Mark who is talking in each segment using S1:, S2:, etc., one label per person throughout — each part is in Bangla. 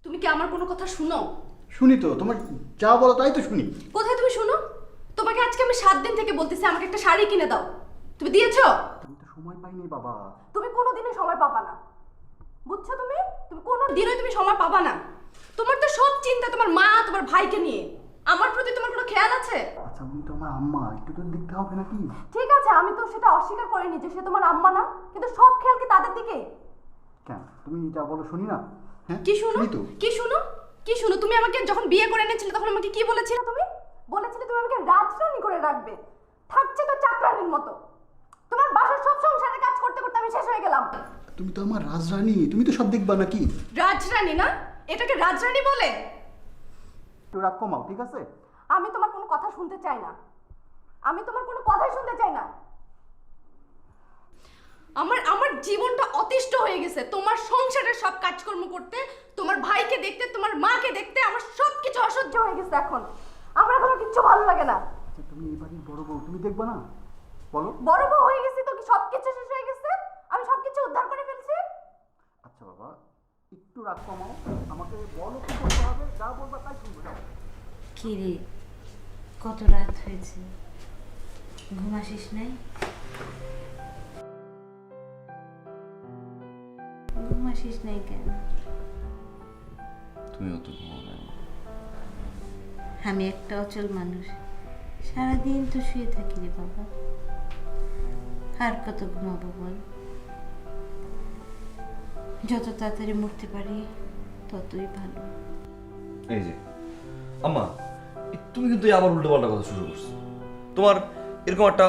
S1: তুমি কি আমার কোনো কথা শুনো?
S2: শুনি তো, তোমার যা বলো তাই তো শুনি।
S1: কোথায় তুমি শুনো? তোমাকে আজকে আমি 7 দিন থেকে বলতেছি আমাকে একটা শাড়ি কিনে দাও, তুমি দিয়েছো?
S2: তুমি তো সময় পাইনি বাবা।
S1: তুমি কোনোদিনই সময় পাবা না, বুঝছো? তুমি তুমি কোনোদিনই তুমি সময় পাবা না। তোমার তো সব চিন্তা তোমার মা তোমার ভাইকে নিয়ে, আমার প্রতি তোমার কোনো খেয়াল আছে?
S2: আচ্ছা উনি তো আমার আম্মা, একটু তো দেখতে হবে নাকি?
S1: ঠিক আছে, আমি তো সেটা অস্বীকার করিনি যে সে তোমার আম্মা না, কিন্তু সব খেয়াল কি তাদের দিকে?
S2: কেন তুমি যা বলো শুনি না? হ্যাঁ
S1: কি শুনো?
S2: শুনি তো।
S1: কি শুনো? কি শুনো? তুমি আমাকে যখন বিয়ে করে এনেছিলে তখন আমাকে কি বলেছিলে? তুমি বলেছিলে তুমি আমাকে রাজরানী করে রাখবে, থাকছে তো চাকরানির মতো। তোমার বাসার সব সংসারের কাজ করতে করতে আমি শেষ হয়ে গেলাম।
S2: তুমি তো আমার রাজরানী, তুমি তো সব দেখবা নাকি?
S1: রাজরানী না? এটাকে রাজরানী বলে?
S2: একটু রাগ কমাও, ঠিক আছে?
S1: আমি তোমার কোনো কথা শুনতে চাই না, আমি তোমার কোনো কথাই শুনতে চাই না। আমার আমার জীবনটা অতিষ্ঠ হয়ে গেছে তোমার সংসারের সব কাজকর্ম করতে, তোমার ভাইকে দেখতে, তোমার মাকে দেখতে, আমার সব কিছু অসহ্য হয়ে গেছে এখন। আমার এখন কিচ্ছু ভালো লাগে না।
S2: আচ্ছা তুমি এবারে বড় বউ, তুমি দেখবা না? বলো।
S1: বড় বউ হয়ে গেছি তো কি সব কিছু শেষ হয়ে গেছে? আমি সব কিছু উদ্ধার করে ফেলছি?
S2: আচ্ছা বাবা একটু রাগ কমাও, আমাকে বলো কি করতে হবে, যা বলবা তাই শুনবো। যাও।
S3: কি রে, কত রাত হয়েছে, ঘুম আসিস নাই? ঘুম আসিস নাই কেন?
S4: তুমিও তো ঘুমাও না।
S3: আমি একটা অচল মানুষ, সারাদিন তো শুয়ে থাকি রে বাবা, আর কত ঘুমাবো বল? যত তাড়াতাড়ি মরতে পারি ততই ভালো।
S4: এই যে আম্মা, তুমি কিন্তু আবার উল্টো পাল্টা কথা শুরু করছো। তোমার এরকম একটা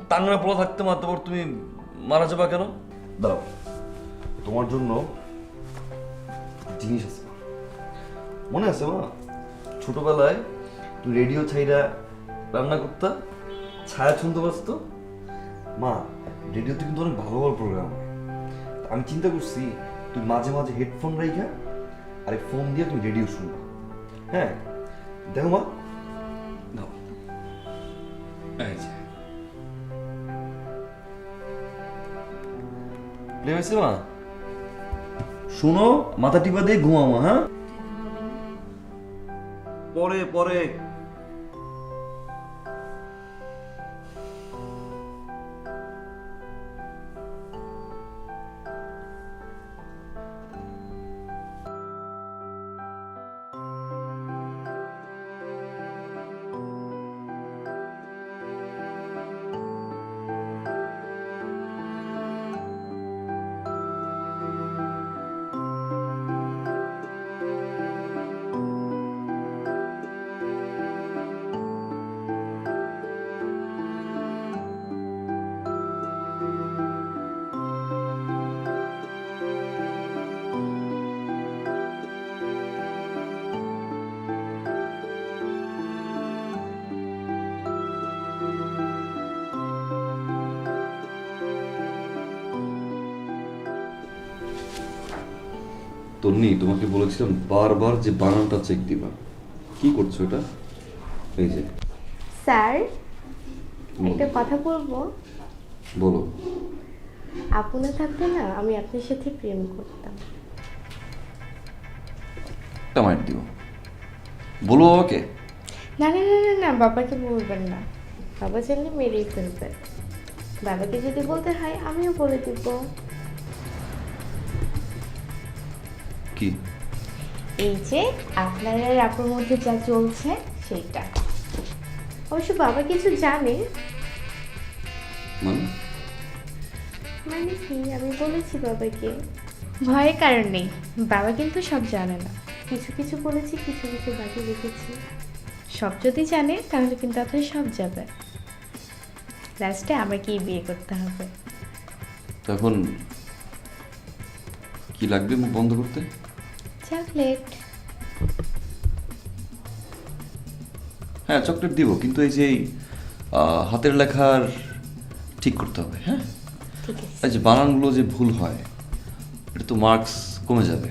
S4: টাঙ্গনা পোলা থাকতে মাত্র তুমি মারা যাবা কেন? দাঁড়াও, তোমার জন্য জিনিস আছে। মনে আছে মা, ছোটবেলায় তুমি রেডিও ছাইরা রান্না করতা, ছায়া শুনতে পারত মা? রেডিওতে কিন্তু অনেক ভালো ভালো প্রোগ্রাম হয়। আমি চিন্তা করছি তুই মাঝে মাঝে হেডফোন রাইখা আর এই ফোন দিয়ে তুমি রেডিও শুনবা। হ্যাঁ দেখো মা, দাও এই যে প্লে হয়েছে মা, শুনো, মাথা টিপা দিয়ে ঘুমাও মা। হ্যাঁ পরে পরে তন্নি, তোমাকে বলেছিলাম বারবার যে বানানটা চেক দিবা। কি করছো এটা? এই যে
S5: স্যার,
S4: বলো।
S5: একটা কথা বলবো।
S4: বলো।
S5: আপু না থাকতে না আমি আপনার সাথে প্রেম করতাম।
S4: টামাইট দিব, বলো বাবাকে।
S5: না না না না না, বাবাকে বলবেন না, বাবা চাইলে মেরেই ফেলবে। বাবাকে যদি বলতে হয় আমিও বলে দিব।
S4: কি?
S5: এই যে আপনার আর আপুর মধ্যে যা চলছে সেইটা। অবশ্য বাবা কিছু জানে।
S4: মানে?
S5: মানে কি, আমি বলেছি বাবাকে। ভয়ের কারণ নেই, বাবা কিন্তু সব জানে না। কিছু কিছু বলেছি, কিছু কিছু বাকি রেখেছি। সব যদি জানে তাহলে কিন্তু আপনার সব যাবে। লাস্টে আমাকেই বিয়ে করতে হবে।
S4: তখন কি লাগবে মুখ বন্ধ করতে?
S5: চকলেট।
S4: হ্যাঁ চকলেট দিব, কিন্তু এই যে হাতের লেখার ঠিক করতে হবে। হ্যাঁ
S5: ঠিক আছে।
S4: এই যে বানানগুলো যে ভুল হয়, এটা তো মার্কস কমে যাবে,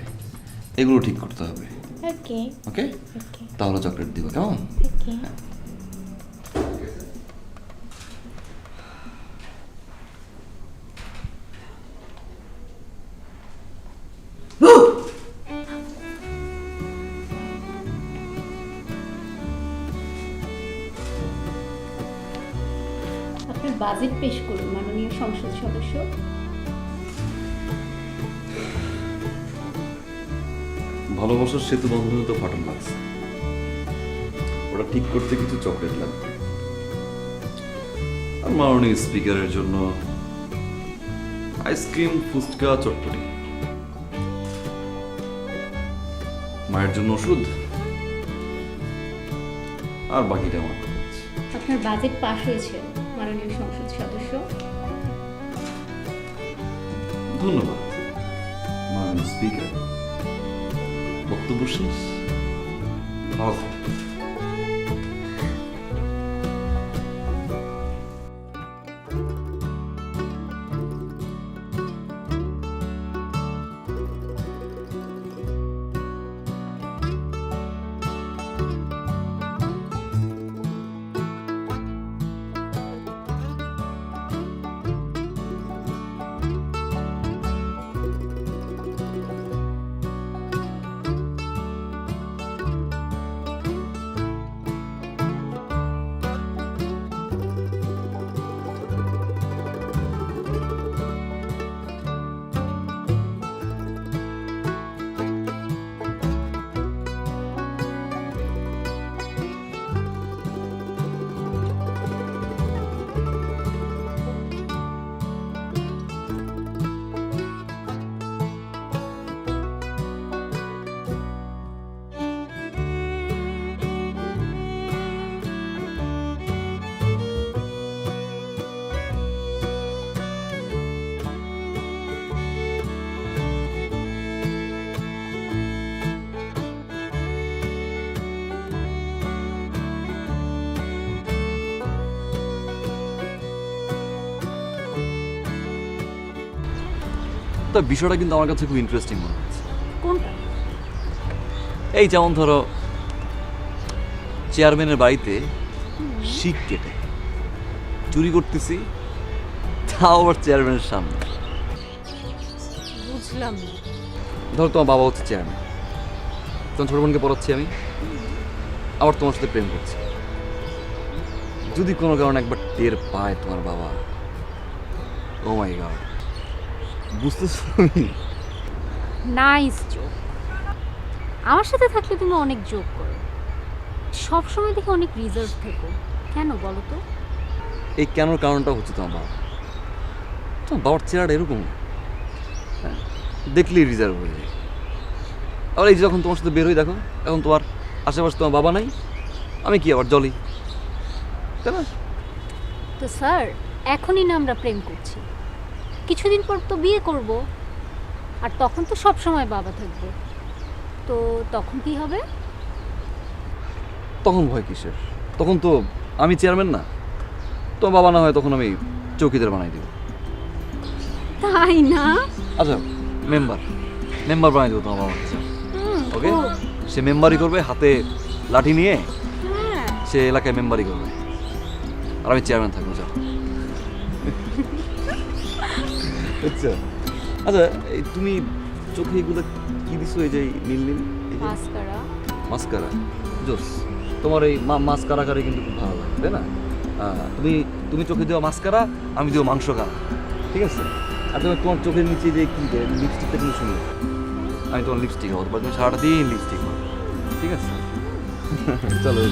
S4: এগুলো ঠিক করতে হবে।
S5: ওকে
S4: ওকে,
S5: ওকে
S4: তাহলে চকলেট দিব, কেমন?
S5: ওকে।
S6: বাজেট পেশ করুন মাননীয় সংসদ সদস্য।
S4: ভালোবাসার সেতু বন্ধনে তো ফাটল লাগছে, ওটা ঠিক করতে কিছু চকলেট লাগবে। আর মাননীয় স্পিকারের জন্য আইসক্রিম, ফুচকা, চটপটি। মায়ের জন্য ওষুধ, আর বাকিটা আমার খরচ।
S6: আপনার বাজেট পাশ হয়েছে মাননীয় সংসদ সদস্য।
S4: ধন্যবাদ মাননীয় স্পিকার। বক্তব্য শেষ। ভালো থাকবেন।
S7: তো বিষয়টা কিন্তু আমার কাছে খুব ইন্টারেস্টিং মনে হচ্ছে।
S6: কোনটা?
S7: এই যেমন ধরো চেয়ারম্যানের বাড়িতে শিক কেটে চুরি করতেছি, তাও আবার চেয়ারম্যানের সামনে।
S6: বুঝলাম না।
S7: ধরো তোমার বাবা হচ্ছে চেয়ারম্যান, তোমার ছোট বোনকে পড়াচ্ছি আমি, আবার তোমার সাথে প্রেম করছি। যদি কোনো কারণে একবার টের পায় তোমার বাবা, ও মাই গড, বুঝতেছো তুমি?
S6: Nice joke. আমার সাথে থাকলে তুমি অনেক জোক করো, সব সময় দেখে অনেক রিজার্ভ থেকো, কেন বলো তো?
S7: এই কেনর কারণটা হচ্ছে তোমার বাবা। তোমার বাবার চেহারাটা এরকম না, হ্যাঁ, দেখলেই রিজার্ভ হয়ে যায়। আবার এই যে যখন তোমার সাথে বের হই দেখো, এখন তোমার আশেপাশে তোমার বাবা নাই, আমি কি আবার জলি, তাই না?
S6: তো স্যার, এখনই না আমরা প্রেম করছি, কিছুদিন পর তো বিয়ে করব, আর তখন তো সব সময় বাবা থাকবে, তো তখন কি হবে?
S7: তখন ভয় কিসের? তখন তো আমি চেয়ারম্যান না, তোমার বাবা না হয় তখন আমি চৌকিদার বানাই দেবো।
S6: তাই না?
S7: আচ্ছা, মেম্বার বানাই দেবো তোমার বাবার কাছে। ওকে,
S6: খুব।
S7: সে মেম্বারই করবে, হাতে লাঠি নিয়ে
S6: হ্যাঁ।
S7: সে এলাকায় মেম্বারই করবে, আর আমি চেয়ারম্যান থাকবো। যাও। আচ্ছা আচ্ছা, এই তুমি চোখে এগুলো কি দিছো? এই যে নীল নীল
S6: মাস্কারা।
S7: মাস্কারা, জোস। তোমার এই মাস্কারা কারে কিন্তু খুব ভালো লাগে, তাই না? তুমি চোখে দেওয়া মাস্কারা, আমি দেবো মাংস কারা, ঠিক আছে? আর তোমার চোখের নিচে যে কি দেয় লিপস্টিকটা কিন্তু সুন্দর, আমি তোমার লিপস্টিক হবো, তুমি সারাটা দিন লিপস্টিক হবো, ঠিক আছে? চলো।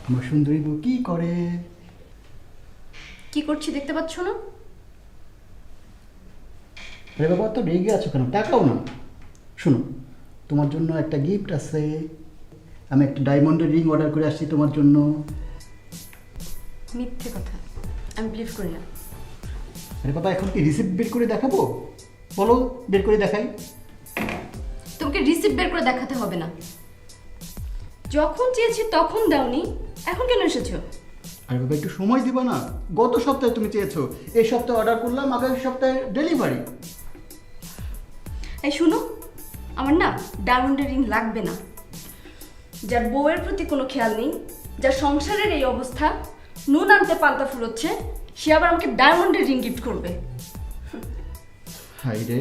S2: আমার সুন্দরী বউ কি করে?
S1: কি করছি দেখতে পাচ্ছ না?
S2: আরে বাবা, তো রেগে আছো কেন? টাকাও না। শোনো, তোমার জন্য একটা গিফট আছে। আমি একটা ডায়মন্ডের রিং অর্ডার করে আসছি তোমার জন্য।
S1: মিথ্যে কথা, আমি বিলিভ করি না।
S2: আরে বাবা, এখন কি রিসিপ্ট বের করে দেখাবো? বলো, বের করে দেখাই।
S1: তোমাকে রিসিপ্ট বের করে দেখাতে হবে না। যখন চেয়েছি তখন দাওনি, এখন কেন এসেছো?
S2: আরে বাবা, একটু সময় দিবা না? গত সপ্তাহে তুমি চেয়েছো, এই সপ্তাহে অর্ডার করলাম, আগামী সপ্তাহে ডেলিভারি।
S1: এই শুনো, আমার না ডায়মন্ডের রিং লাগবে না। যার বউয়ের প্রতি কোনো খেয়াল নেই, যার সংসারের এই অবস্থা, নুন আনতে পান্তা ফুরোচ্ছে, সে আবার আমাকে ডায়মন্ডের রিং গিফট করবে।
S2: হাই রে,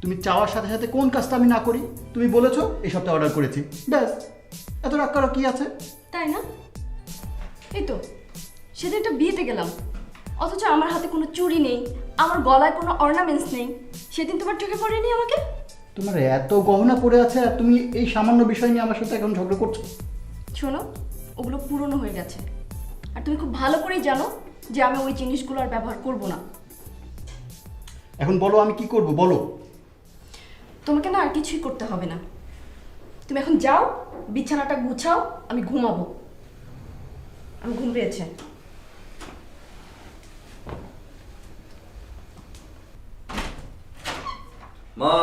S2: তুমি চাওয়ার সাথে সাথে কোন কাজটা আমি না করি? তুমি বলেছো এই সপ্তাহে অর্ডার করেছি, ব্যাস। এত রাগ করা কি আছে?
S1: তাই না? এই তো সেদিন একটা বিয়েতে গেলাম, অথচ আমার হাতে কোনো চুড়ি নেই, আমার গলায় কোনো অর্নামেন্টস নেই। সেদিন তোমার চোখে পড়েনি আমাকে?
S2: তোমার এত গহনা পড়ে আছে আর তুমি এই সামান্য বিষয় নিয়ে আমার সাথে এখন ঝগড়া করছো?
S1: শোনো, ওগুলো পুরনো হয়ে গেছে, আর তুমি খুব ভালো করেই জানো যে আমি ওই জিনিসগুলো আর ব্যবহার করব না।
S2: এখন বলো আমি কি করব, বলো।
S1: তোমাকে না আর কিছুই করতে হবে না। তুমি এখন যাও, বিছানাটা গুছাও, আমি ঘুমাবো। আমি ঘুম পেয়েছে।
S7: মা,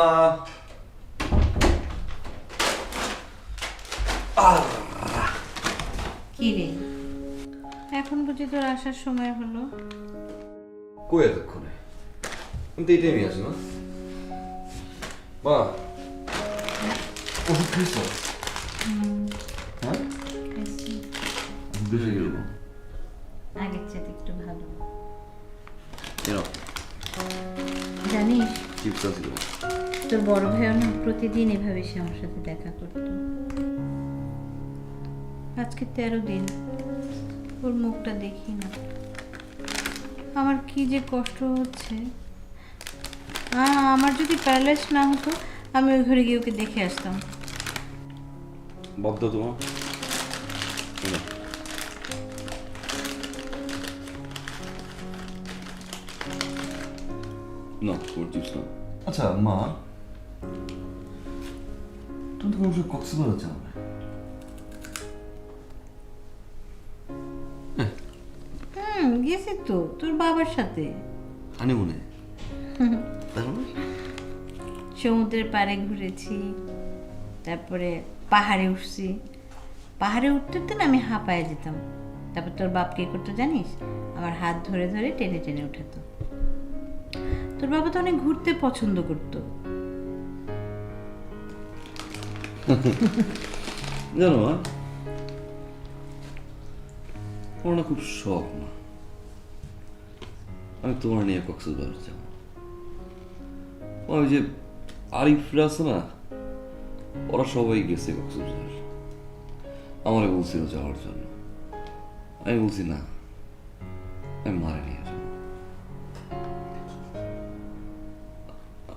S3: কি রে, এখন বুঝি তোর আসার সময় হলো?
S7: কই এতক্ষণে? আমি তো এই টাইমে আসি না। মা, ওষুধ খেয়েছ? হ্যাঁ, বেশি গেল।
S3: আগের চেয়ে একটু ভালো।
S7: কেন?
S3: জানিস,
S7: চিপস ছিল।
S3: তোর বড় ভাইও না প্রতিদিন এভাবে সে আমার সাথে দেখা করতো। আজকে 13 দিন ওর মুখটা দেখি না। আমার কি যে কষ্ট হচ্ছে। আমার যদি প্যারালাইজ না হতো, আমি ওই ঘরে গিয়ে ওকে দেখে আসতাম।
S7: বাদ দাও তোমার। না, ওর চিপস না। আচ্ছা মা, তুমি তো কোনো কক্সবাজার যাও না?
S3: গেছি তো তোর বাবার সাথে
S7: হানিমুনে।
S3: সমুদ্রের পাড়ে ঘুরেছি, তারপরে পাহাড়ে উঠছি। পাহাড়ে উঠতে উঠতে না আমি হাঁপায়ে যেতাম। তারপর তোর বাপ কি করতো জানিস? আমার হাত ধরে ধরে টেনে টেনে উঠাতো। তোর বাবা তো অনেক ঘুরতে পছন্দ করতো।
S7: জানো মা, আমার না খুব শখ না আমি তোমার নিয়ে কক্সবাজার যাব। ওই যে আরিফরা আছে না, ওরা সবাই গেছে কক্সবাজার, আমারে বলছিল যাওয়ার জন্য। আমি বলছি না, আমি মারে নিয়ে আসবো।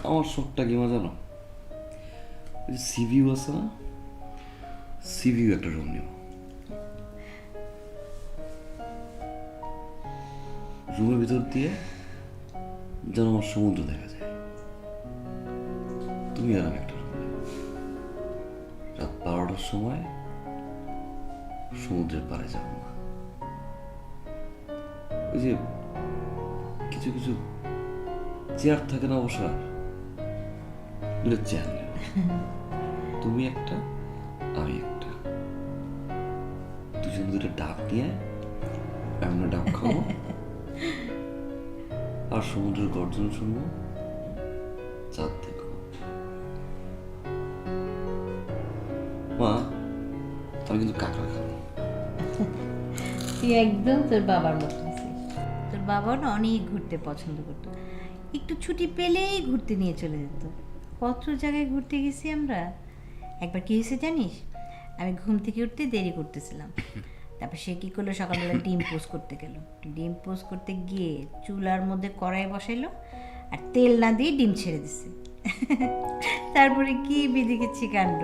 S7: আমার শখটা কি মা জানো? সিভিউ আছে না, সিভিউ একটা রুম নিব। রুমের ভিতর দিয়ে যেন আমার সমুদ্র দেখা যায়। তুমি আর আমি একটা রুম নেব। রাত 12টার সময় সমুদ্রের পাড়ে যাব না। ওই যে কিছু কিছু চেয়ার থাকে না বসার, চেয়ার নেব। তুমি একটা, আমি একটা, দুজন দুটো ডাব নিয়ে আমরা ডাব খাবো আর সমুদ্রের গর্জন শুনবো, চাঁদ দেখবো। মা, আমি কিন্তু কাঁকড়া খাবো।
S3: তুই একদম তোর বাবার মতো আছিস। তোর বাবাও না অনেক ঘুরতে পছন্দ করতো। একটু ছুটি পেলেই ঘুরতে নিয়ে চলে যেত। কত জায়গায় ঘুরতে গেছি আমরা। একবার কি হয়েছে জানিস? আমি ঘুম থেকে উঠতে দেরি করতেছিলাম। তারপর সে কী করলো, সকালবেলা ডিম পোস্ট করতে গেল। ডিম পোস্ট করতে গিয়ে চুলার মধ্যে কড়াই বসাইলো আর তেল না দিয়ে ডিম ছেড়ে দিছে। তারপরে কি বিদিকেছি কাণ্ড।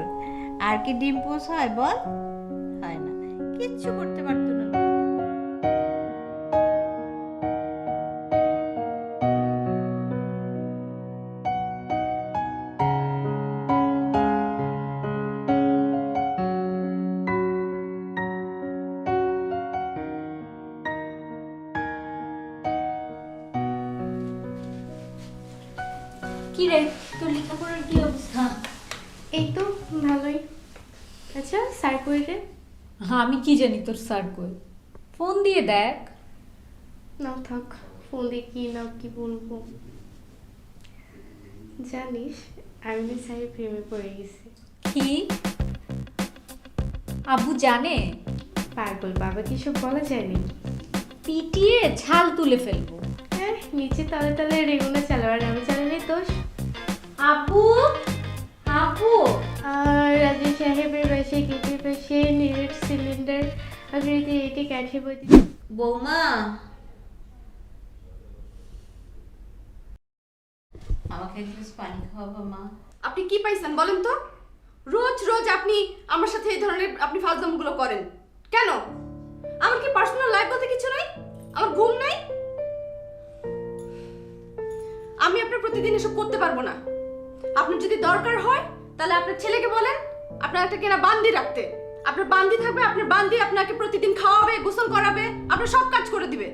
S3: আর কি ডিম পোস্ট হয় বল? হয় না, কিচ্ছু করতে পারতো না।
S6: কি রে, তোর লেখাপড়ার কি অবস্থা?
S5: এই তো ভালোই। আচ্ছা স্যার কই রে?
S6: হ্যাঁ, আমি কি জানি তোর স্যার কই। ফোন দিয়ে দেখ।
S5: না থাক, ফোন দিয়ে কি না কি বলবো। জানিস আমি স্যারের প্রেমে পড়ে গেছি।
S6: কি? আব্বু জানে?
S5: পাগল, বাবা কি সব বলা যায়নি?
S6: পিটিয়ে ছাল তুলে ফেলবো।
S5: হ্যাঁ, নিচে তলে তলে রেগুনা চালাবার আমি চালালে দোষ।
S6: আব্বু, আব্বু,
S5: আর রাজু সাহেবের বাসায় গেটের পাশে নিরেট সিলিন্ডার আকৃতি এটি কাঠে বইতে।
S3: বৌমা, আমাকে এক গ্লাস পানি খাওয়াবো মা?
S1: আপনি কি পাইছেন বলেন তো? রোজ রোজ আপনি আমার সাথে এই ধরনের আপনি ফাজলামগুলো করেন কেন? আমার কি পার্সোনাল লাইফ বলতে কিছু নাই? আমার ঘুম নাই? আমি আপনার প্রতিদিন এসব করতে পারবো না। আপনার যদি দরকার হয় তাহলে আপনার ছেলেকে বলেন আপনার একটা কেনা বান্দি রাখতে। আপনার বান্দি থাকবে, আপনার বান্দি আপনাকে প্রতিদিন খাওয়াবে, গোসল করাবে, আপনার সব কাজ করে দিবে।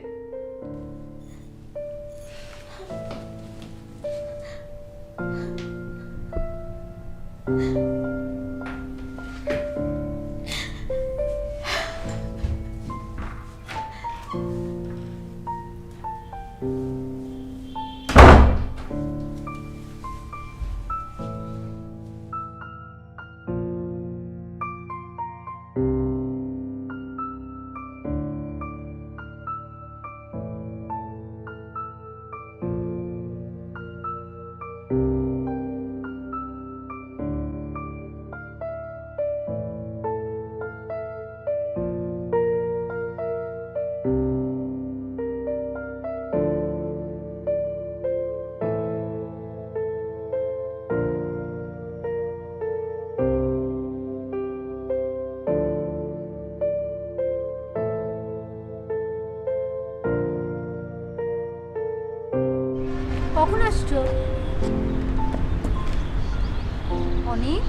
S6: কখন আসছো? অনেক?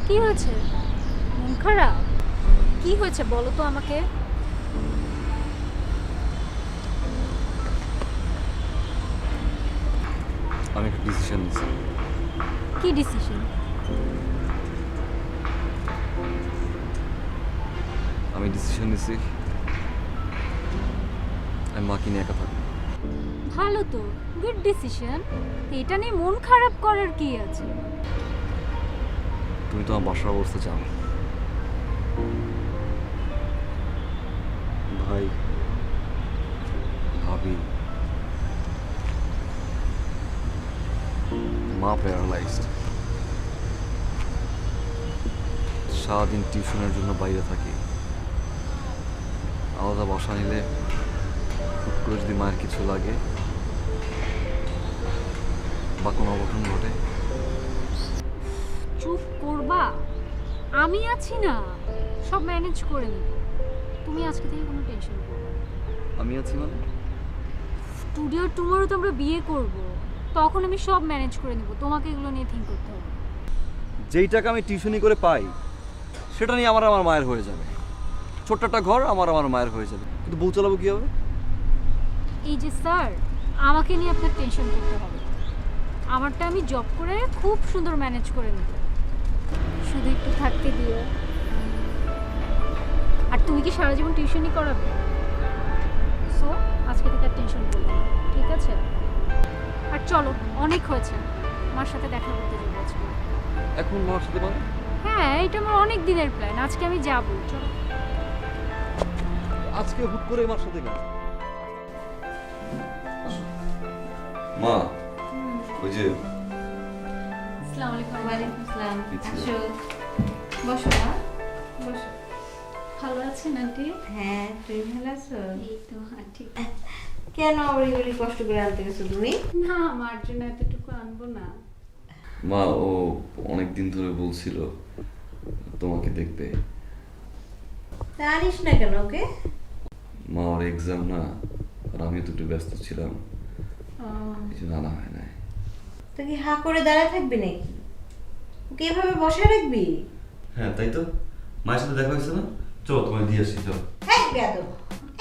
S6: কি হয়েছে? মন খারাপ? কি হয়েছে বলো তো আমাকে।
S7: আমি একটা ডিসিশন নিয়েছি।
S6: কি ডিসিশন?
S7: আমি ডিসিশন নিয়েছি আমি মাকে নিয়ে একা থাকবো।
S6: ভালো তো, গুড ডিসিশন। এটা নিয়ে মন খারাপ করার কি আছে?
S7: তুমি তো আমার বাসার অবস্থা জানো। ভাই, ভাবি, মা প্যারালাইজড। সারাদিন টিউশনের জন্য বাইরে থাকি। আলাদা বাসা নিলে হুট করে যদি মায়ের কিছু লাগে বা কোনো অঘটন ঘটে।
S6: চুপ করবা, আমি আছি না, সব ম্যানেজ করে নেব। তুমি আজকে থেকে কোনো টেনশন করবে না।
S7: আমি আছি মানে?
S6: স্টুডিও টুমোরো তো আমরা বিয়ে করব, তখন আমি সব ম্যানেজ করে নেব। তোমাকে এগুলো নিয়ে থিঙ্ক করতে হবে।
S7: যেই টাকা আমি টিউশনি করে পাই সেটা নিয়ে আমার মায়ের হয়ে যাবে। ছোট্ট একটা ঘর আমার মায়ের হয়ে যাবে, কিন্তু বউ চালাবো কি হবে?
S6: এই যে স্যার, আমাকে নিয়ে আপনার টেনশন করতে হবে। আমারটা আমি জব করে খুব সুন্দর ম্যানেজ করে নেব, শুধু একটু থাকতে দিও। আর তুমি কি সারা জীবন টিউশনই করাবে? সো আজকে থেকে আর টেনশন করবে না, ঠিক আছে? আর চলো, অনেক হয়েছে, আমার সাথে দেখা করতে যাবো আজকে।
S7: এখন মার সাথে মানে?
S6: হ্যাঁ, এটা আমার অনেক দিনের প্ল্যান। আজকে আমি যাবো, চলো।
S7: আজকে হুট করে মার সাথে কেন? মা, ওই যে
S3: আসসালামু আলাইকুম। ওয়ালাইকুম আসসালাম।
S7: পিছিয়ে।
S3: আসো, বসো মা, বসো।
S6: ভালো আছেন আন্টি?
S3: হ্যাঁ, তুমি ভালো আছো?
S6: এই তো, হ্যাঁ ঠিক।
S3: কেন আবার এগুলি কষ্ট করে আনতে গেছো তুমি?
S6: না, আমার জন্য এতটুকু আনবো না।
S7: মা, ও অনেক দিন ধরে বলছিল তোমাকে দেখতে।
S3: তা আনিস না কেন ওকে?
S7: মা, ওর এক্সাম না, আর আমি তো একটু ব্যস্ত ছিলাম, কিছু আনা হয় নাই।
S3: তো কি হা করে দাঁড়ায় থাকবি নাকি? ওকে এভাবে বসায় রাখবি?
S4: হ্যাঁ তাই তো, মায়ের সাথে দেখা হয়েছে না, চলো তোমায় দিয়ে আসি, চলো।
S3: হ্যাঁ বেয়াদব,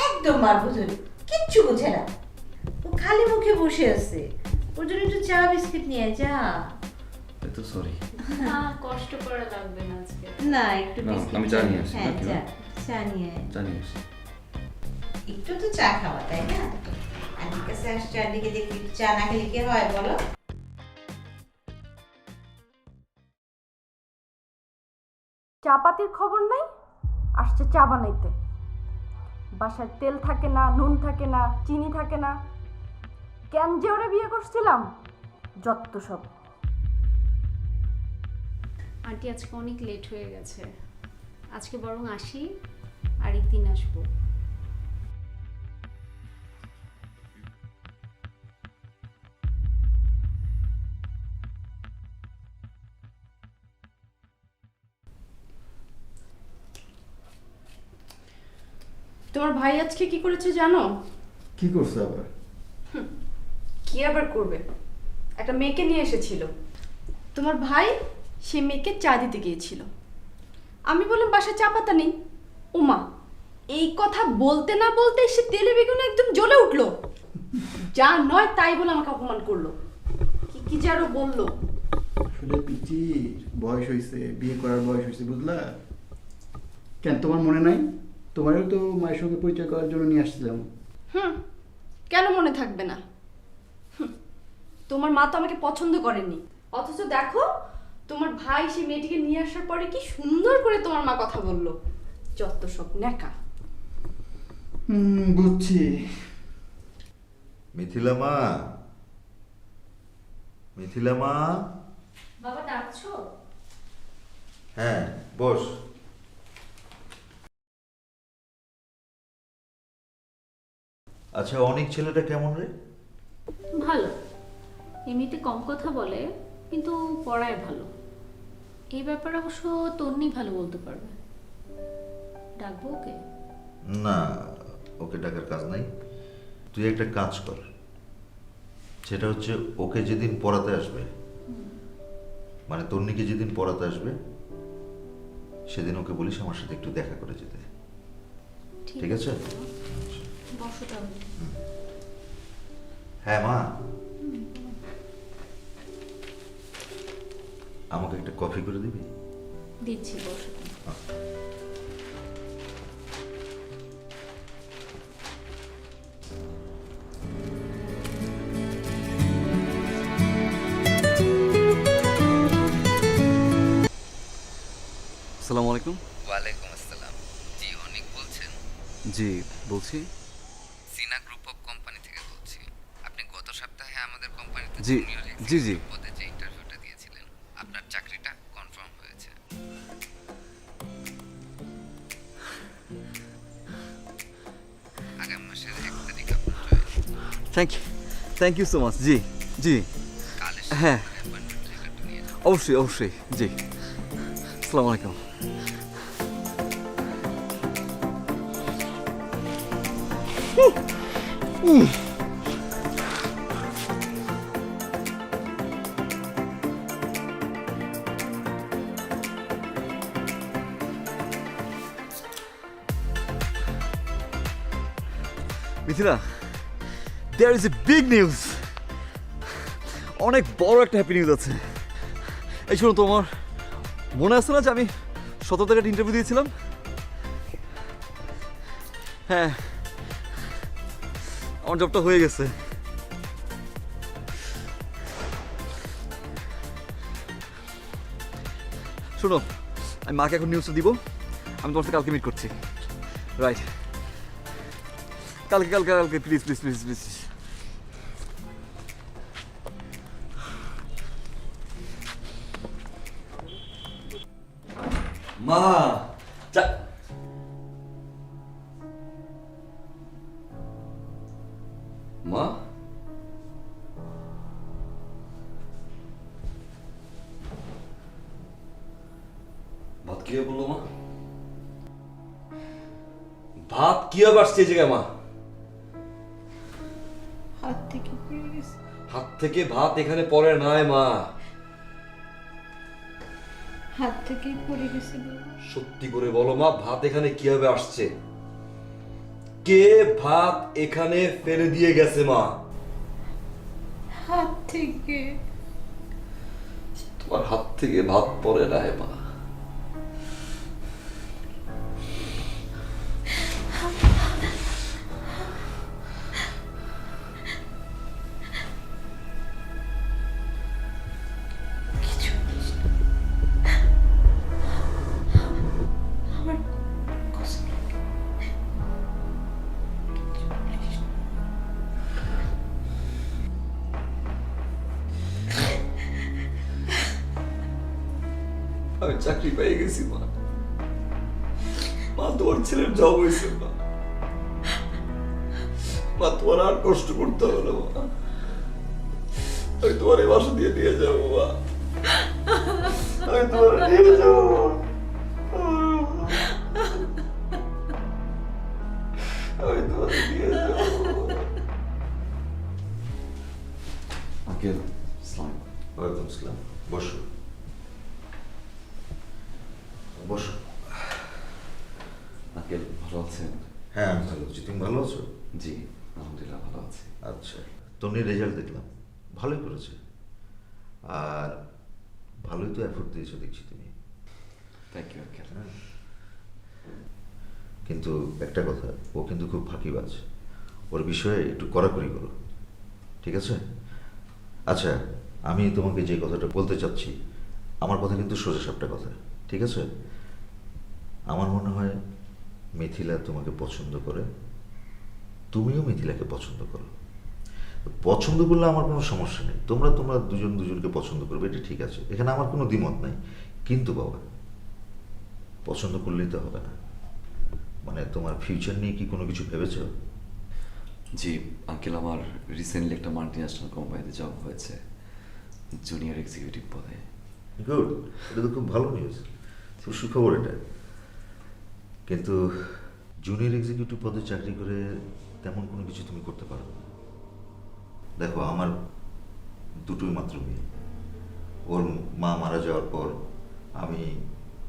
S3: একদম মারবো ধরে, কিচ্ছু বোঝে না। ও খালি মুখে বসে আছে, ওর জন্য একটু চা বিস্কিট নিয়ে আয়, যা।
S7: তো সরি।
S6: না কষ্ট করা লাগবে না আজকে।
S3: না একটু
S7: না,
S3: বিস্কিট
S7: আমি চা নিয়ে আসি,
S3: হ্যাঁ
S7: নাকি
S3: যা,
S7: না?
S3: চা নিয়ে আয়।
S7: জানি আসি।
S3: একটু তো চা খাওয়া, তাই না? আন্টির কাছে আসছে, আন্টিকে দেখি একটু চা না খেলে কি হয় বলো?
S1: চাপাতির খবর নাই, আসছে চা বানাইতে। বাসায় তেল থাকে না, নুন থাকে না, চিনি থাকে না। কেন যে ওরে বিয়ে করছিলাম, যত সব।
S6: আন্টি আজকে অনেক লেট হয়ে গেছে, আজকে বরং আসি, আরেকদিন আসবো।
S1: তোমার ভাই আজকে কি করেছে জানো?
S2: কি করছে আবার?
S1: কি আবার করবে, একটা মেয়েকে নিয়ে এসেছিল। তোমার ভাই সে মেয়েকে চা দিতে গিয়েছিল। আমি বললাম বাসায় চা পাতা নেই। ওমা, এই কথা বলতে না বলতে সে তেলে বেগুনে একদম জ্বলে উঠলো। যা নয় তাই বলে আমাকে অপমান করলো। কি কি যে আরো বললো।
S2: আসলে পিচির বয়স হয়েছে, বিয়ে করার বয়স হয়েছে, বুঝলা? কেন তোমার মনে নাই? তোমারও তো মায়ের সঙ্গে পরিচয় করার জন্য নিয়ে আসছিলাম।
S1: কেন মনে থাকবে না? তোমার মা তো আমাকে পছন্দ করেনি, অথচ দেখো তোমার ভাই সেই মেয়েটিকে নিয়ে আসার পরে কি সুন্দর করে তোমার মা কথা বললো। যত সব ন্যাকা।
S2: বুঝছি।
S8: মিথিলা মা, মিথিলা মা।
S6: বাবা ডাকছো?
S8: হ্যাঁ, বস। আচ্ছা, অনেক ছেলেটা কেমন রে?
S6: ভালো, এমনিতে কম কথা বলে কিন্তু পড়ায় ভালো। এই ব্যাপারে অবশ্য তন্নি ভালো বলতে পারবে। ডাকবো ওকে?
S8: না, ওকে ডাকার কাজ নাই। তুই একটা কাজ কর, সেটা হচ্ছে ওকে যেদিন পড়াতে আসবে, মানে তন্নিকে যেদিন পড়াতে আসবে, সেদিন ওকে বলিস আমার সাথে একটু দেখা করে যেতে। ঠিক আছে?
S6: বসো তাহলে।
S8: হ্যাঁ মা, আমাকে একটা কফি করে দিবি?
S6: দিচ্ছি, বসো।
S7: আসসালামু আলাইকুম।
S9: ওয়ালাইকুম আসসালাম। জি, অনেক বলছেন?
S7: জি বলছি।
S9: সিনা গ্রুপ অফ কোম্পানি থেকে বলছি। আপনি গত সপ্তাহে আমাদের কোম্পানিতে
S7: জি,
S9: জুনিয়র
S7: জি, জি।
S9: এক্সিকিউটিভ পদে যে ইন্টারভিউটা দিয়েছিলেন, আপনার চাকরিটা কনফার্ম হয়েছে। আগামী মাসের 1 তারিখ আপনার জয়েন।
S7: Thank you so much. জি জি,
S9: কাল এসে
S7: হ্যাঁ।
S9: অ্যাপয়েন্টমেন্ট লেটারটা নিয়ে যাবেন।
S7: অবশ্যই অবশ্যই, জি। আসসালামু আলাইকুম। Mithila, there is a big news. অনেক বড় একটা হ্যাপি নিউজ আছে। এই শোনো, তোমার মনে আছে না যে আমি 17 তারিখে ইন্টারভিউ দিয়েছিলাম? হ্যাঁ, আমার জবটা হয়ে গেছে। শোনো, আমি মাকে এখন নিউজটা দিব। আমি তোমার সাথে কালকে মিট করছি। রাইট, কালকে কালকে কালকে, প্লিজ প্লিজ প্লিজ প্লিজ। মা, মা, ভাত কি বললো মা? ভাত কি আসছে এই জায়গায় মা?
S3: হাত থেকে পড়ে গেছে।
S7: হাত থেকে ভাত এখানে পড়ে নাই মা।
S3: হাত থেকেই পড়ে গেছে বাবা।
S7: সত্যি করে বলো মা, ভাত এখানে কিভাবে আসছে? কে ভাত এখানে ফেলে দিয়ে গেছে মা?
S3: হাত থেকে।
S7: তোমার হাত থেকে ভাত পড়ে না হে মা।
S3: কিছু বলিস না। আমার কষ্ট লাগে। কিছু বলিস না।
S7: আমি চাকরি পেয়ে গেছি মা। মা তোমার ছেলের জব হয়েছে মা। মা তোমার আর কষ্ট করতে হবে না মা। আমি তোমার এই বাসা দিয়ে নিয়ে যাবো মা। আমি তোমার নিয়ে যাবো মা। আমি তোমার নিয়ে যাবো। আঙ্কেল আসসালাম।
S8: ওয়ালাইকুম আসসালাম। বসো বসো।
S7: আঙ্কেল ভালো আছেন?
S8: হ্যাঁ আমি ভালো আছি, তুমি ভালো আছো?
S7: জি আলহামদুলিল্লাহ ভালো আছি।
S8: আচ্ছা, তন্নির রেজাল্ট দেখলাম, ভালোই করেছে। আর ভালোই তো এফোর্ট দিয়েছো দেখছি তুমি।
S7: Thank you uncle.
S8: হ্যাঁ, কিন্তু একটা কথা, ও কিন্তু খুব ফাঁকিবাজ। ওর বিষয়ে একটু কড়াকড়ি করো, ঠিক আছে? আচ্ছা, আমি তোমাকে যে কথাটা বলতে চাচ্ছি, আমার কথা কিন্তু সোজা সাপটা কথা, ঠিক আছে? আমার মনে হয় মিথিলা তোমাকে পছন্দ করে, তুমিও মিথিলাকে পছন্দ করো। পছন্দ করলে আমার কোনো সমস্যা নেই, তোমরা দুজন দুজনকে পছন্দ করবে, এটা ঠিক আছে, এখানে আমার কোনো দ্বিমত নাই। কিন্তু বাবা, পছন্দ করলেই তো হবে না। মানে তোমার ফিউচার নিয়ে কি কোনো কিছু ভেবেছো?
S7: জি আঙ্কেল, আমার রিসেন্টলি একটা মাল্টি ন্যাশনাল কোম্পানিতে জব হয়েছে, জুনিয়র এক্সিকিউটিভ পদে।
S8: গুড, এটা তো খুব ভালো নিউজ, খুব সুখবর এটা। কিন্তু জুনিয়র এক্সিকিউটিভ পদে চাকরি করে তেমন কোনো কিছু তুমি করতে পারো না। দেখো, আমার দুটোই মাত্র মেয়ে। ওর মা মারা যাওয়ার পর আমি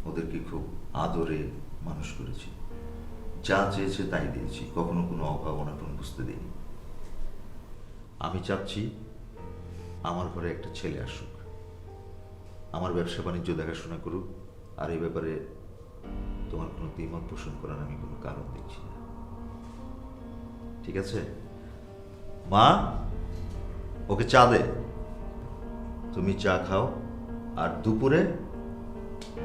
S8: ওদেরকে খুব আদরে মানুষ করেছি, যা চেয়েছে তাই দিয়েছি, কখনো কোনো অভাব অনটন বুঝতে দিইনি। আমি চাচ্ছি আমার ঘরে একটা ছেলে আসুক, আমার ব্যবসা বাণিজ্য দেখাশোনা করুক, আর এই ব্যাপারে তোমার কোনো দ্বিমত পোষণ করার আমি কোনো কারণ দেখছি না, ঠিক আছে? মা, ওকে চা দে, তুমি চা খাও, আর দুপুরে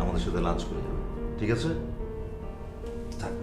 S8: আমাদের সাথে লাঞ্চ করে যাবে, ঠিক আছে? থাক।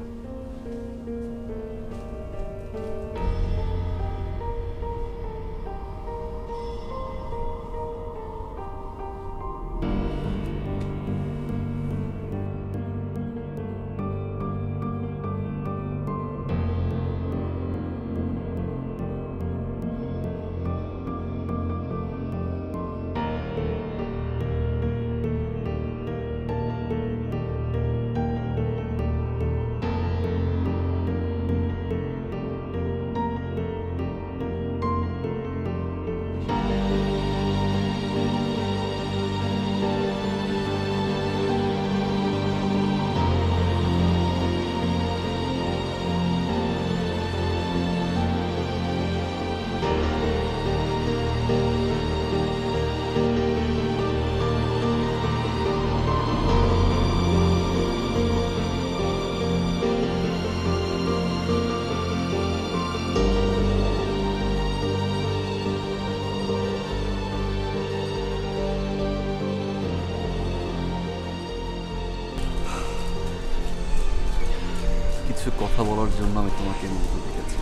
S7: কিছু কথা বলার জন্য আমি তোমাকে মতো দেখেছি।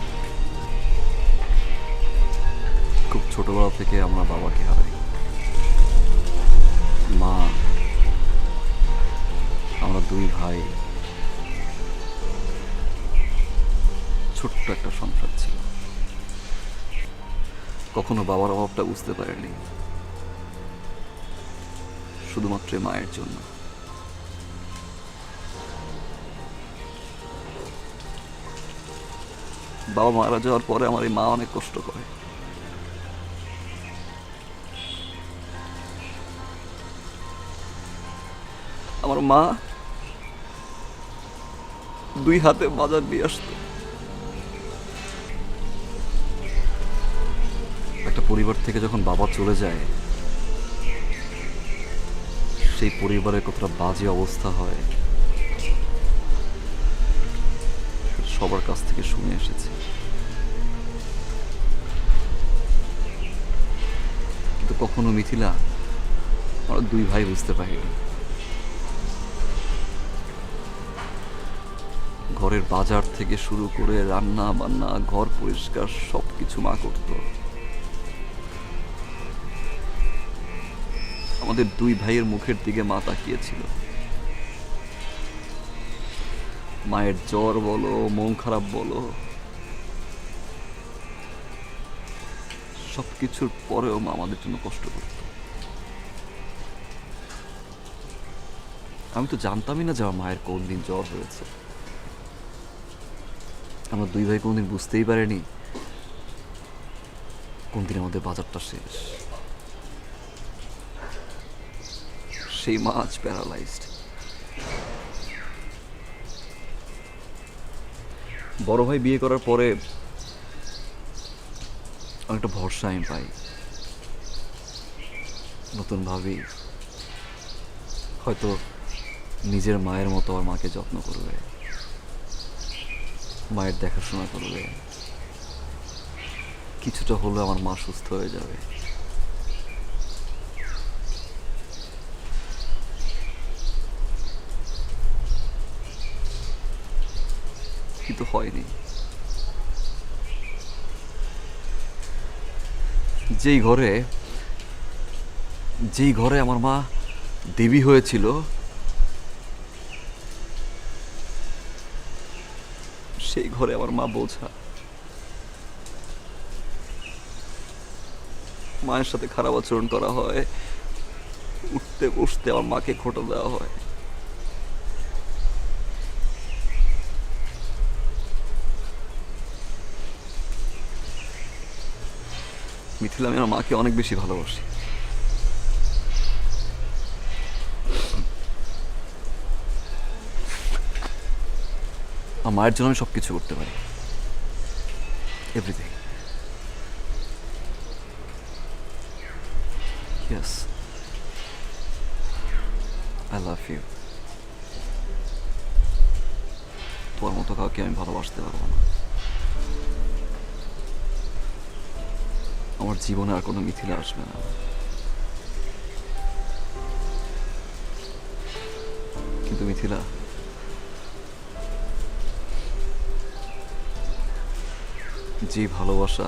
S7: খুব ছোটবেলা থেকে আমরা বাবাকে হারাই, মা, আমরা দুই ভাই, ছোট্ট একটা সংসার ছিল। কখনো বাবার অভাবটা বুঝতে পারিনি, শুধুমাত্র মায়ের জন্য। বাবা মারা যাওয়ার পরে আমার এই মা অনেক কষ্ট করে। আমার মা দুই হাতে বাজার নিয়ে আসতো, একটা পরিবার থেকে যখন বাবা চলে যায়, সেই পরিবারের কতটা বাজে অবস্থা হয় সবার কাছ থেকে শুনে এসেছি। কিন্তু কখনো মিথিলা আমরা দুই ভাই বুঝতে পারিনি ঘরের বাজার থেকে শুরু করে রান্না বান্না, ঘর পরিষ্কার সবকিছু মা করত। আমাদের দুই ভাইয়ের মুখের দিকে মা তাকিয়েছিল। মায়ের জ্বর বলো, মন খারাপ বলো, সবকিছুর পরেও মা আমাদের জন্য কষ্ট করত। আমি তো জানতামই না যে আমার মায়ের কোন দিন জ্বর হয়েছে। আমরা দুই ভাই কোনদিন বুঝতেই পারিনি কোন দিন আমাদের বাজারটা শেষ। সেই মা আজ প্যারালাইজড। বড় ভাই বিয়ে করার পরে অনেকটা ভরসা আমি পাই। নতুন ভাবি হয়তো নিজের মায়ের মতো আমার মাকে যত্ন করবে, মায়ের দেখাশোনা করবে, কিছুটা হলেও আমার মা সুস্থ হয়ে যাবে। কিন্তু হয়নি। যেই ঘরে আমার মা দেবী হয়েছিল, সেই ঘরে আমার মা বোঝা। মায়ের সাথে খারাপ আচরণ করা হয়, উঠতে বসতে আমার মাকে খোঁটা দেওয়া হয়। মিথিলা, আমি আমার মাকে অনেক বেশি ভালোবাসি। আমার মায়ের জন্য আমি সবকিছু করতে পারি, everything. Yes, I love you. তোমার মতো কাউকে আমি ভালোবাসতে পারবো না। আমার জীবনে আর কোনো মিথিলা আসবে না। কিন্তু মিথিলা, যে ভালোবাসা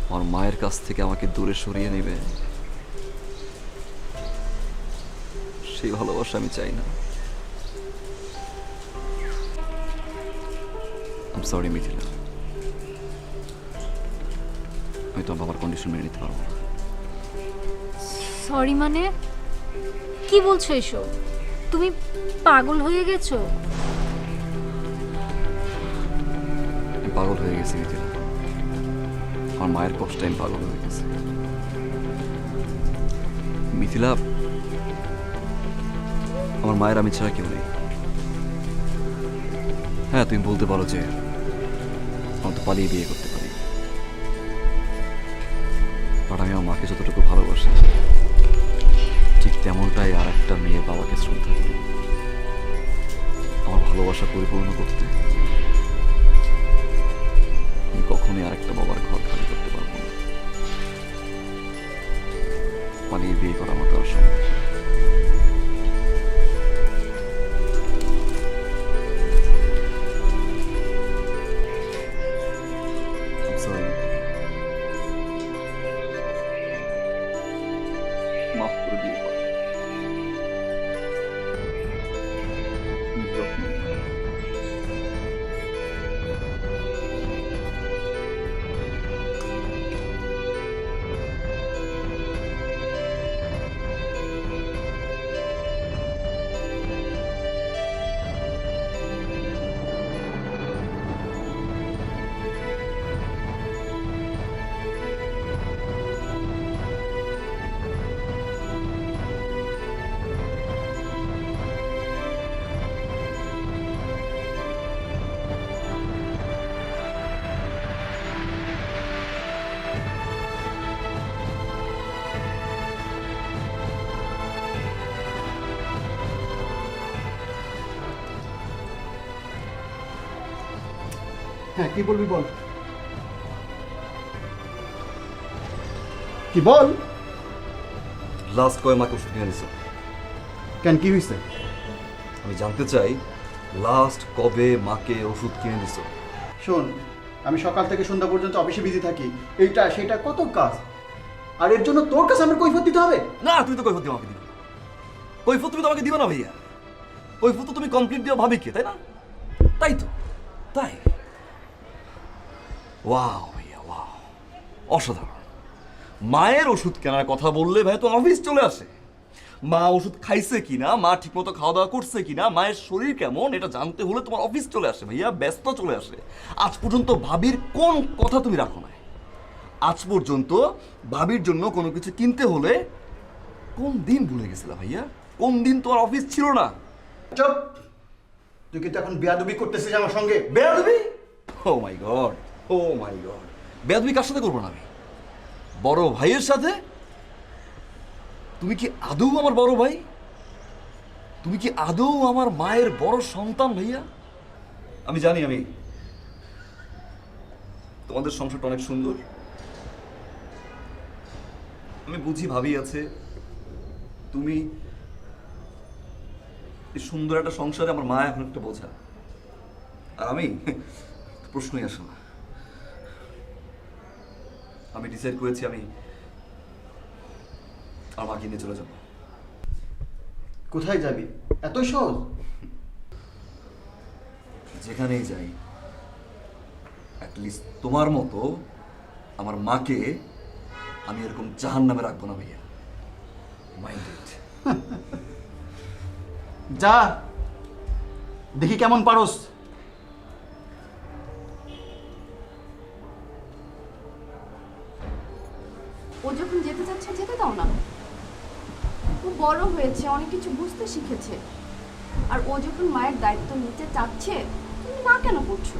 S7: আমার মায়ের কাছ থেকে আমাকে দূরে সরিয়ে নেবে, সেই ভালোবাসা আমি চাই না। আই এম সরি মিথিলা, আমি তোমার বাবার কন্ডিশন মেনে নিতে পারবো না।
S6: সরি মানে কি বলছো এসব? তুমি পাগল হয়ে গেছো?
S7: আমি পাগল হয়ে গেছি মিথিলা, আমার মায়ের কষ্টে আমি পাগল হয়ে গেছি। মিথিলা, আমার মায়ের আমি ছাড়া কেউ নেই। হ্যাঁ, তুমি বলতে পারো যে আমি তো পালিয়ে বিয়ে করতে পারি, বাট আমি আমার মাকে যতটুকু ভালোবাসি ঠিক তেমনটাই আর একটা মেয়ে বাবাকে শ্রদ্ধা করি। আমার ভালোবাসা পরিপূর্ণ করতে আমি কখনোই আর একটা বাবার ঘর খালি করতে পারবো না। পালিয়ে বিয়ে করা মতো অসম্ভব। মাফ করে দিয়ে যত্ন
S2: হ্যাঁ কি বলবি বল, কি বল।
S7: লাস্ট কয় মাকে ওষুধ কিনে দিছো?
S2: কেন কি হয়েছে?
S7: আমি জানতে চাই লাস্ট কবে মাকে ওষুধ কিনে দিছো?
S2: শোন, আমি সকাল থেকে সন্ধ্যা পর্যন্ত অফিসে বিজি থাকি, এইটা সেটা কত কাজ, আর এর জন্য তোর কাছে আমার কৈফিয়ত দিতে হবে?
S7: না, তুমি তো কৈফিয়ত আমাকে দিবে না। কৈফিয়ত তুমি তো আমাকে দিবে না ভাইয়া। কৈফিয়ত তো তুমি কমপ্লিট দিও ভাবিকে, তাই না? তাই তো, তাই। ওয়াও ভাইয়া, ওয়াও, অসাধারণ। মায়ের ওষুধ কেনার কথা বললে ভাই তো অফিস চলে আসে। মা ওষুধ খাইছে কিনা, মা ঠিকমতো খাওয়া দাওয়া করছে কিনা, মায়ের শরীর কেমন এটা জানতে হলে তোমার অফিস চলে আসে ভাইয়া, ব্যস্ত চলে আসে। আজ পর্যন্ত ভাবির কোন কথা তুমি রাখো না। আজ পর্যন্ত ভাবির জন্য কোনো কিছু কিনতে হলে কোন দিন ভুলে গেছিলা ভাইয়া? কোন দিন তোমার অফিস ছিল না?
S2: চুপ, তুই কিন্তু এখন বেয়াদবি করতেছিস আমার সঙ্গে।
S7: বেয়াদবি? ও মাই গড, ও মাই গড। বেয়াদবি কার সাথে করবো না আমি? বড় ভাইয়ের সাথে? তুমি কি আদৌ আমার বড় ভাই? তুমি কি আদৌ আমার মায়ের বড় সন্তান ভাইয়া? আমি জানি আমি তোমাদের সংসারটা অনেক সুন্দর, আমি বুঝি ভাবি আছে, তুমি এই সুন্দর একটা সংসারে আমার মা এখন একটা বোঝা, আর আমি প্রশ্নই আসে না। আমি ডিসাইড করেছি আমি আমার মাকে নিয়ে চলে যাব।
S2: কোথায় যাবি? এতই সহজ?
S7: যেখানেই যাই, অ্যাটলিস্ট তোমার মতো আমার মাকে আমি এরকম জাহান্নামে রাখবো না ভাইয়া। মাইন্ডেড।
S2: যা, দেখি কেমন পারস।
S1: ও যখন যেতে চাচ্ছে যেতে দাও না। ও বড় হয়েছে, অনেক কিছু বুঝতে শিখেছে, আর ও যখন মায়ের দায়িত্ব নিতে চাচ্ছে তুমি না কেন করছো?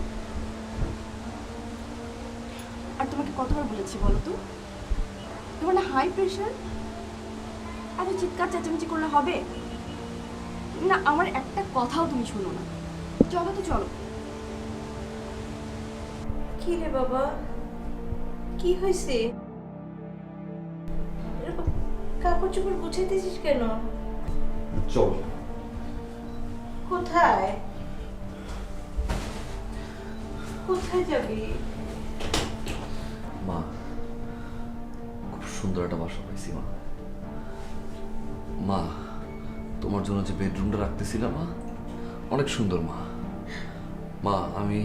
S1: আর তোমাকে কতবার বলেছি বলো তো, তোমার না হাই প্রেশার? এত চিৎকার চেঁচামেচি করলে হবে না? আমার একটা কথাও তুমি শোনো না। চলো তো চলো।
S3: কি রে বাবা, কি হয়েছে? এরকম কাপড় চোপড় গুছাইতেছিস কেন?
S7: চল।
S3: কোথায় কোথায় যাবি?
S7: মা, খুব সুন্দর একটা বাসা পাইছি মা। মা, তোমার জন্য যে বেডরুমটা রাখতেছিলাম মা, অনেক সুন্দর মা। মা, আমি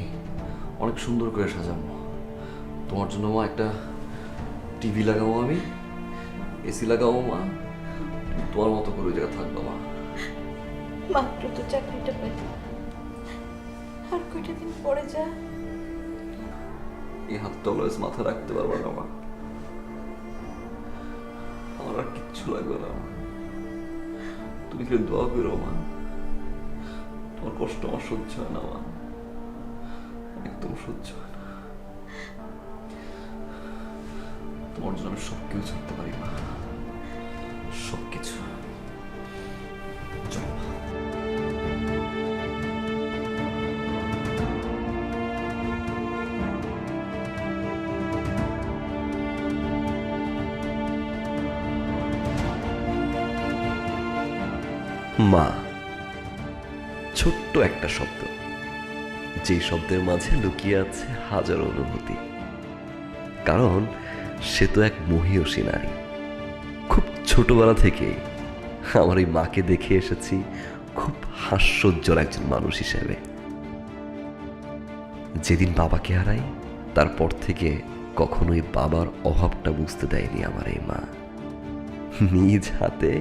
S7: অনেক সুন্দর করে সাজাবো তোমার জন্য মা। একটা টিভি লাগাবো, আমি এসি লাগাবো মা, তোমার মতো করে ওই জায়গায় থাকবো মা।
S3: মাত্র তো চাকরিটা পেলি, আর কয়টা দিন পরে যা।
S7: এই হাতটা অলওয়েজ মাথা রাখতে পারবো না মা, আমার আর কিচ্ছু লাগবে না মা। তুমি কি দোয়া করো মা, তোমার কষ্ট আমার সহ্য হয় না মা, একদম সহ্য হয় না। তোমার জন্য আমি সব কিছু করতে পারি মা, সব কিছু। চল মা।
S10: মা, ছোট্ট একটা শব্দ, যে শব্দের মাঝে লুকিয়ে আছে হাজারো অনুভূতি। কারণ সে তো এক মহীয়সী নারী। খুব ছোটবেলা থেকে আমার এই মাকে দেখে এসেছি খুব হাস্যোজ্জ্বল একজন মানুষ হিসেবে। যেদিন বাবাকে হারাই তারপর থেকে কখনোই বাবার অভাবটা বুঝতে দেয়নি আমার এই মা। নিজ হাতে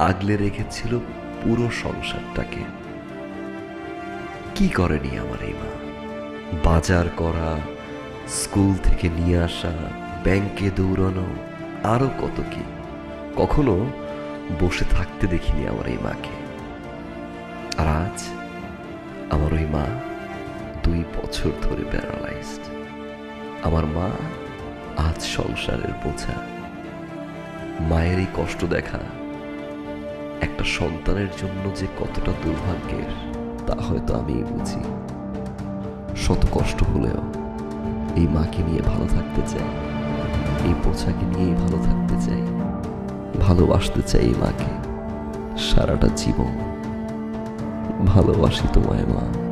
S10: আগলে রেখেছিল পুরো সংসারটাকে। কি করেনি আমার এই মা? বাজার করা, স্কুল থেকে নিয়ে আসা, ব্যাংকে দৌড়ানো, আরো কত কি। কখনো বসে থাকতে দেখিনি আমার এই মাকে। আর আজ আমার ওই মা 2 বছর ধরে প্যারালাইজড। আমার মা আজ সংসারের বোঝা। মায়ের এই কষ্ট দেখা একটা সন্তানের জন্য যে কতটা দুর্ভাগ্যের তা হয়তো আমিই বুঝি। শত কষ্ট হলেও এই মাকে নিয়ে ভালো থাকতে চাই, এই পোছাকে নিয়েই ভালো থাকতে চাই, ভালোবাসতে চাই এই মাকে সারাটা জীবন। ভালোবাসি তোমায় মা।